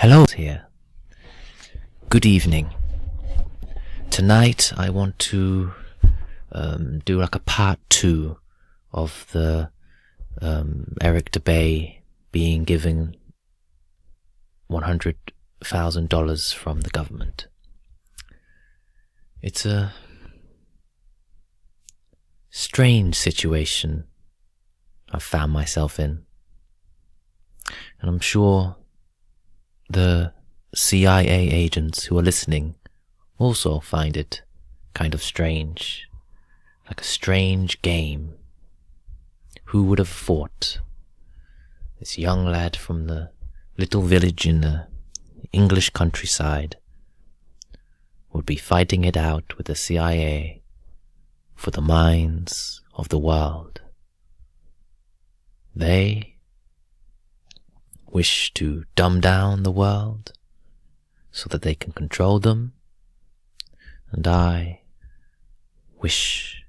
Hello here. Good evening. Tonight I want to do like a part 2 of the Eric Dubay being given $100,000 from the government. It's a strange situation I've found myself in, and I'm sure the CIA agents who are listening also find it kind of strange, like a strange game. Who would have thought this young lad from the little village in the English countryside would be fighting it out with the CIA for the minds of the world? They wish to dumb down the world so that they can control them, and I wish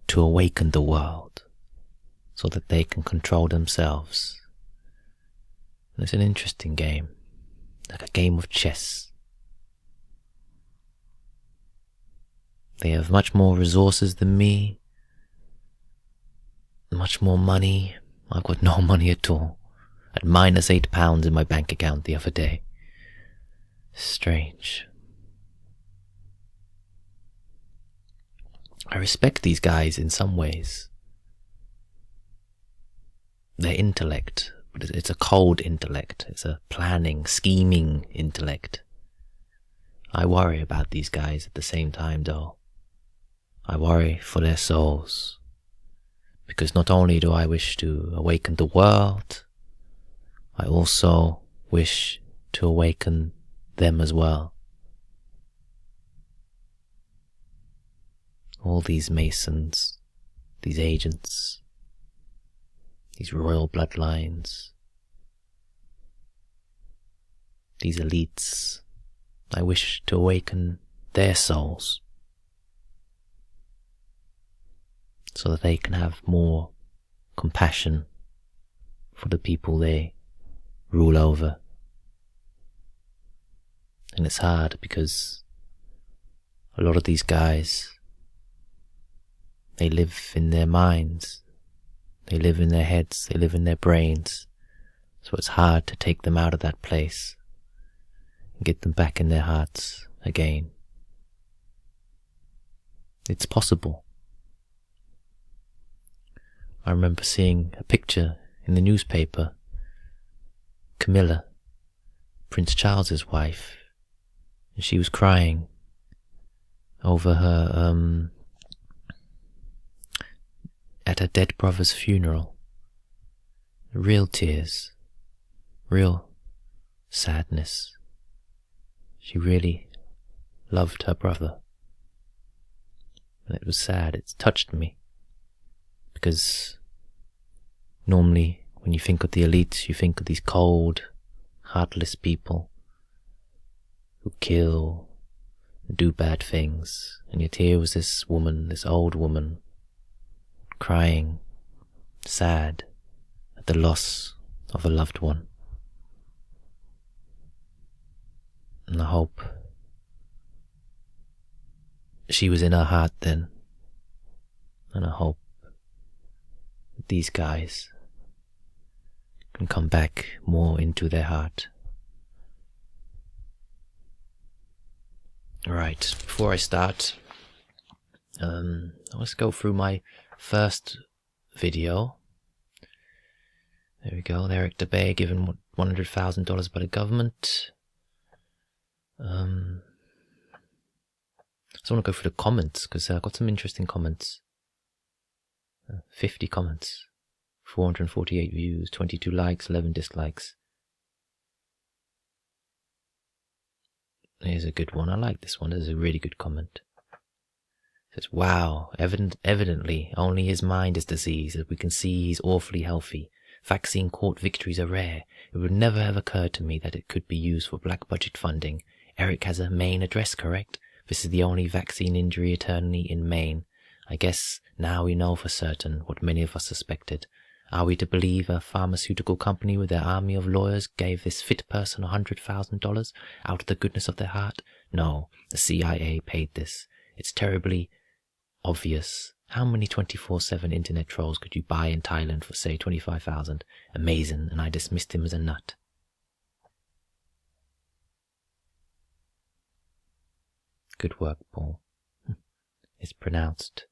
to awaken the world so that they can control themselves. And it's an interesting game, like a game of chess. They have much more resources than me, much more money. I've got no money at all. At minus £8 in my bank account the other day. Strange. I respect these guys in some ways. Their intellect, but it's a cold intellect. It's a planning, scheming intellect. I worry about these guys at the same time though. I worry for their souls. Because not only do I wish to awaken the world, I also wish to awaken them as well. All these masons, these agents, these royal bloodlines, these elites, I wish to awaken their souls so that they can have more compassion for the people they rule over. And it's hard because a lot of these guys, they live in their minds, they live in their heads, they live in their brains, so it's hard to take them out of that place and get them back in their hearts again. It's possible. I remember seeing a picture in the newspaper. Camilla, Prince Charles's wife, and she was crying over her at her dead brother's funeral. Real tears, real sadness. She really loved her brother, and it was sad. It touched me because normally when you think of the elites, you think of these cold, heartless people who kill and do bad things. And yet here was this woman, this old woman, crying, sad at the loss of a loved one. And I hope she was in her heart then. And I hope that these guys can come back more into their heart. Right, before I start, let's go through my first video. There we go, Eric Dubay given $100,000 by the government. I just want to go through the comments because I got some interesting comments. 50 comments. 448 views, 22 likes, 11 dislikes. Here's a good one. I like this one. This is a really good comment. It says, wow, evidently only his mind is diseased. As we can see, he's awfully healthy. Vaccine court victories are rare. It would never have occurred to me that it could be used for black budget funding. Eric has a Maine address, correct? This is the only vaccine injury attorney in Maine. I guess now we know for certain what many of us suspected. Are we to believe a pharmaceutical company with their army of lawyers gave this fit person $100,000 out of the goodness of their heart? No, the CIA paid this. It's terribly obvious. How many 24/7 internet trolls could you buy in Thailand for, say, 25,000? Amazing, and I dismissed him as a nut. Good work, Paul. It's pronounced.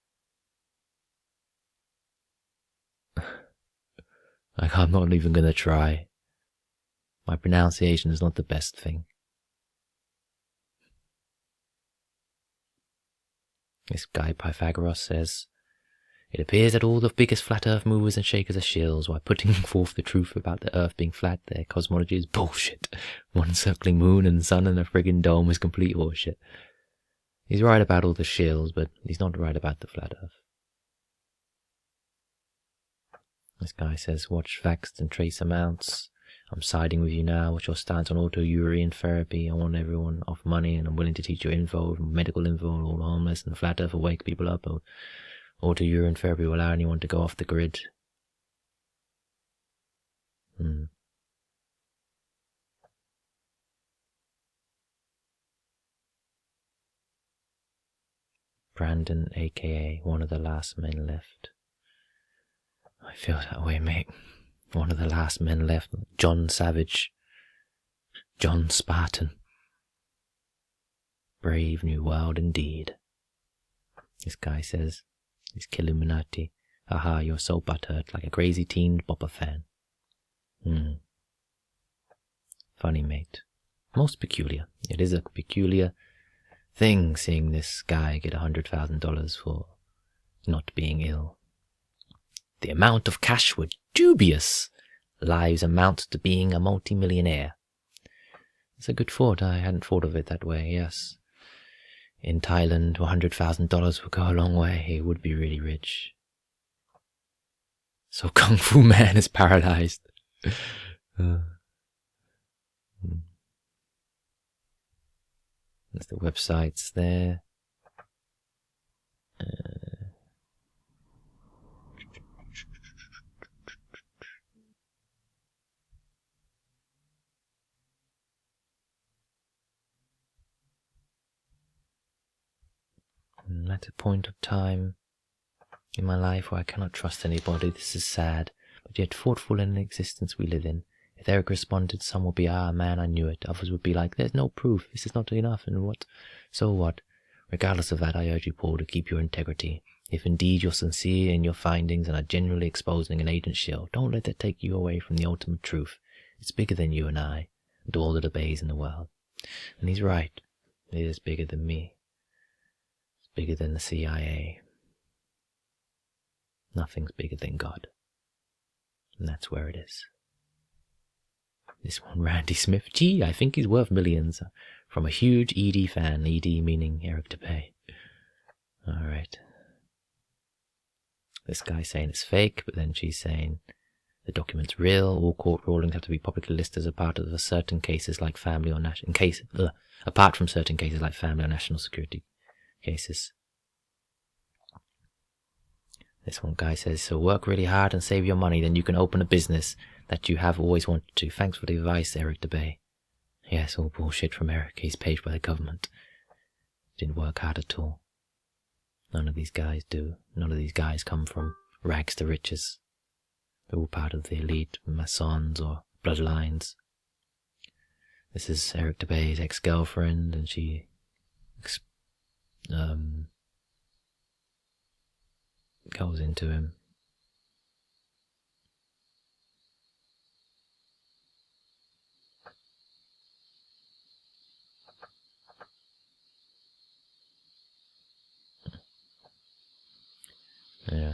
I'm not even going to try. My pronunciation is not the best thing. This guy Pythagoras says, it appears that all the biggest flat earth movers and shakers are shills, while putting forth the truth about the earth being flat, their cosmology is bullshit. One circling moon and sun and a friggin' dome is complete horseshit. He's right about all the shills, but he's not right about the flat earth. This guy says, watch facts and trace amounts. I'm siding with you now. What's your stance on auto-urine therapy? I want everyone off money, and I'm willing to teach you info, medical info, all homeless, and the flat earth will wake people up. Auto-urine therapy will allow anyone to go off the grid. Brandon, a.k.a. one of the last men left. I feel that way, mate. One of the last men left. John Savage. John Spartan. Brave new world indeed. This guy says, he's Killuminati. Haha, you're so butthurt, like a crazy teen Bopper fan. Funny, mate. Most peculiar. It is a peculiar thing seeing this guy get $100,000 for not being ill. The amount of cash were dubious. Lives amount to being a multi-millionaire. It's a good thought. I hadn't thought of it that way, yes. In Thailand, $100,000 would go a long way. He would be really rich. So Kung Fu Man is paralyzed. There's the websites there. At a point of time in my life where I cannot trust anybody. This is sad, but yet thoughtful in the existence we live in. If Eric responded, some would be, man, I knew it. Others would be like, there's no proof, this is not enough, and what? So what? Regardless of that, I urge you, Paul, to keep your integrity. If indeed you're sincere in your findings and are genuinely exposing an agent shield, don't let that take you away from the ultimate truth. It's bigger than you and I, and all the Dubays in the world. And he's right. It is bigger than me. It's bigger than the CIA. Nothing's bigger than God. And that's where it is. This one, Randy Smith. Gee, I think he's worth millions. From a huge ED fan. ED meaning Eric Dubay. Alright. This guy's saying it's fake, but then she's saying the document's real. All court rulings have to be publicly listed as a part of certain cases like family or national apart from certain cases like family or national security cases. This one guy says, so work really hard and save your money, then you can open a business that you have always wanted to. Thanks for the advice, Eric Dubay. Yes, all bullshit from Eric. He's paid by the government. Didn't work hard at all. None of these guys do. None of these guys come from rags to riches. They're all part of the elite, Masons or bloodlines. This is Eric Dubay's ex-girlfriend, and she goes into him. Yeah.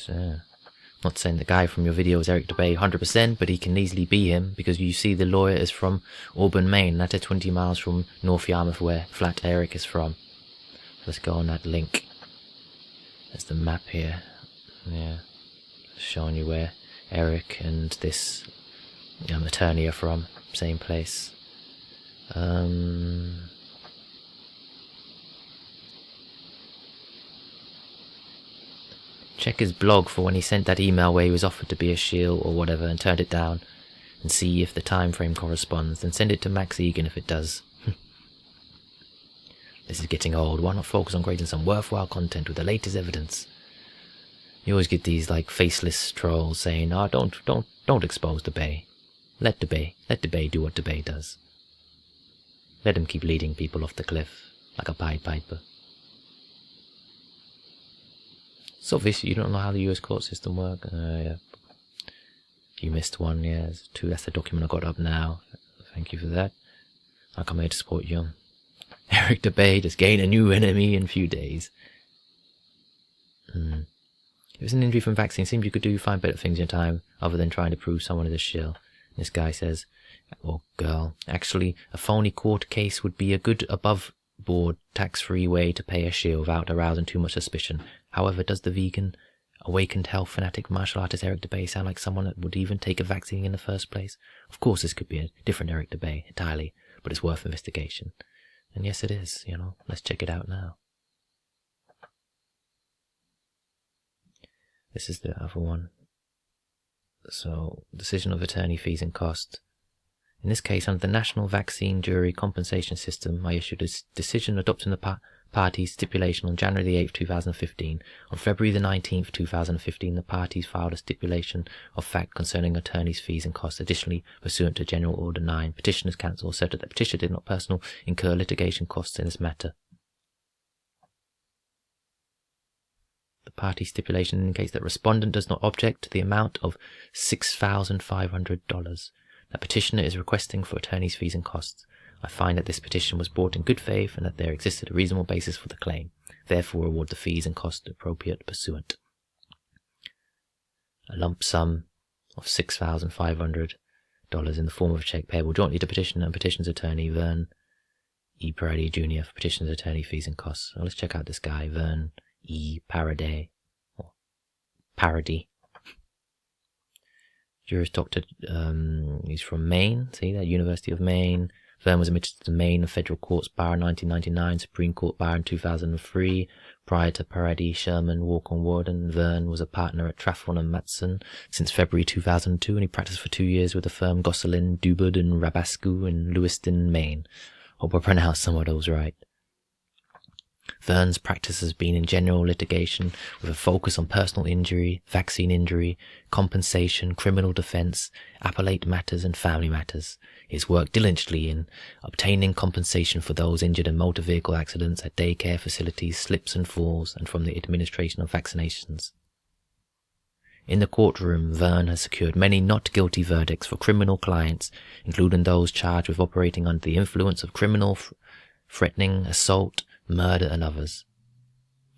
I'm not saying the guy from your video is Eric Dubay 100%, but he can easily be him, because you see the lawyer is from Auburn, Maine. That's 20 miles from North Yarmouth, where Flat Eric is from. Let's go on that link. There's the map here. Yeah. Showing you where Eric and this attorney are from. Same place. Check his blog for when he sent that email where he was offered to be a shield or whatever and turned it down, and see if the time frame corresponds, then send it to Max Egan if it does. This is getting old. Why not focus on creating some worthwhile content with the latest evidence? You always get these like faceless trolls saying, "Oh, don't expose Dubay. Let Dubay do what Dubay does. Let him keep leading people off the cliff like a Pied Piper." So obviously you don't know how the US court system works. Yeah. You missed one, yeah. There's two. That's the document I got up now. Thank you for that. I come here to support you. Eric Dubay just gained a new enemy in a few days. If it's an injury from vaccine, it seems you could find better things in your time other than trying to prove someone is a shill. This guy says, or girl, actually, a phony court case would be a good above-board, tax-free way to pay a shill without arousing too much suspicion. However, does the vegan, awakened health fanatic martial artist Eric Dubay sound like someone that would even take a vaccine in the first place? Of course, this could be a different Eric Dubay entirely, but it's worth investigation. And yes, it is, you know. Let's check it out now. This is the other one. So, decision of attorney fees and cost. In this case, under the National Vaccine Jury Compensation System, I issued a decision adopting the parties' stipulation on January the 8th, 2015. On February the 19th, 2015, the parties filed a stipulation of fact concerning attorneys' fees and costs. Additionally, pursuant to General Order 9, Petitioners' Counsel asserted that petitioner did not personally incur litigation costs in this matter. The party stipulation indicates that respondent does not object to the amount of $6,500 that petitioner is requesting for attorney's fees and costs. I find that this petition was brought in good faith and that there existed a reasonable basis for the claim. Therefore, award the fees and costs appropriate pursuant. A lump sum of $6,500 in the form of a check payable jointly to petitioner and petitioner's attorney, Vern E. Parady Jr. for petitioner's attorney fees and costs. So let's check out this guy, Vern E. Parady, or Parody. Juris Doctor, he's from Maine, see that, University of Maine. Vern was admitted to the Maine Federal Courts Bar in 1999, Supreme Court Bar in 2003. Prior to Parady, Sherman, Walker and Warden, Vern was a partner at Trafford and Matson since February 2002, and he practiced for 2 years with the firm Gosselin, Dubard and Rabascu in Lewiston, Maine. Hope I pronounced some of those right. Vern's practice has been in general litigation with a focus on personal injury, vaccine injury, compensation, criminal defense, appellate matters and family matters. He has worked diligently in obtaining compensation for those injured in motor vehicle accidents at daycare facilities, slips and falls, and from the administration of vaccinations. In the courtroom, Vern has secured many not guilty verdicts for criminal clients, including those charged with operating under the influence of criminal threatening, assault, murder and others.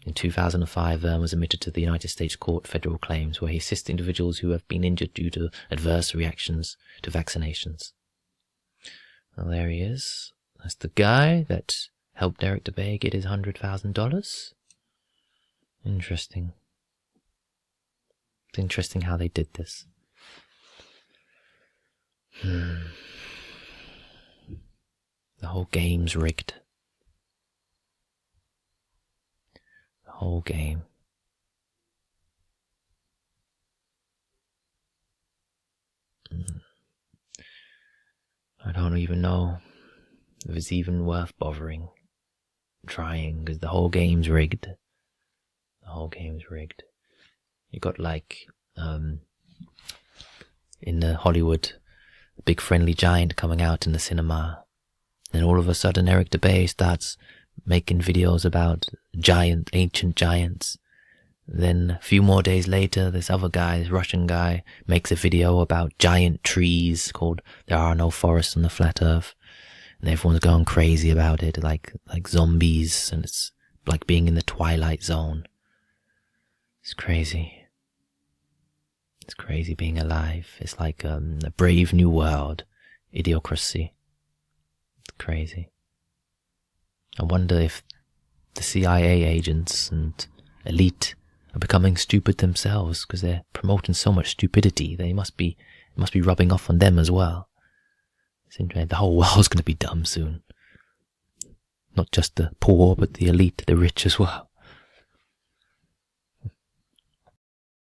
In 2005, Vern was admitted to the United States Court Federal Claims, where he assists individuals who have been injured due to adverse reactions to vaccinations. Well, there he is. That's the guy that helped Eric Dubay get his $100,000. Interesting. It's interesting how they did this. The whole game's rigged. Whole game. I don't even know if it's even worth bothering trying, because the whole game's rigged. The whole game's rigged. You got like in the Hollywood, the big friendly giant coming out in the cinema, and all of a sudden Eric Dubay starts making videos about ancient giants. Then a few more days later, this other guy, this Russian guy, makes a video about giant trees called There Are No Forests on the Flat Earth. And everyone's going crazy about it, like zombies, and it's like being in the Twilight Zone. It's crazy. It's crazy being alive. It's like a brave new world. Idiocracy. It's crazy. I wonder if the CIA agents and elite are becoming stupid themselves, because they're promoting so much stupidity. It must be rubbing off on them as well. The whole world's going to be dumb soon. Not just the poor, but the elite, the rich as well.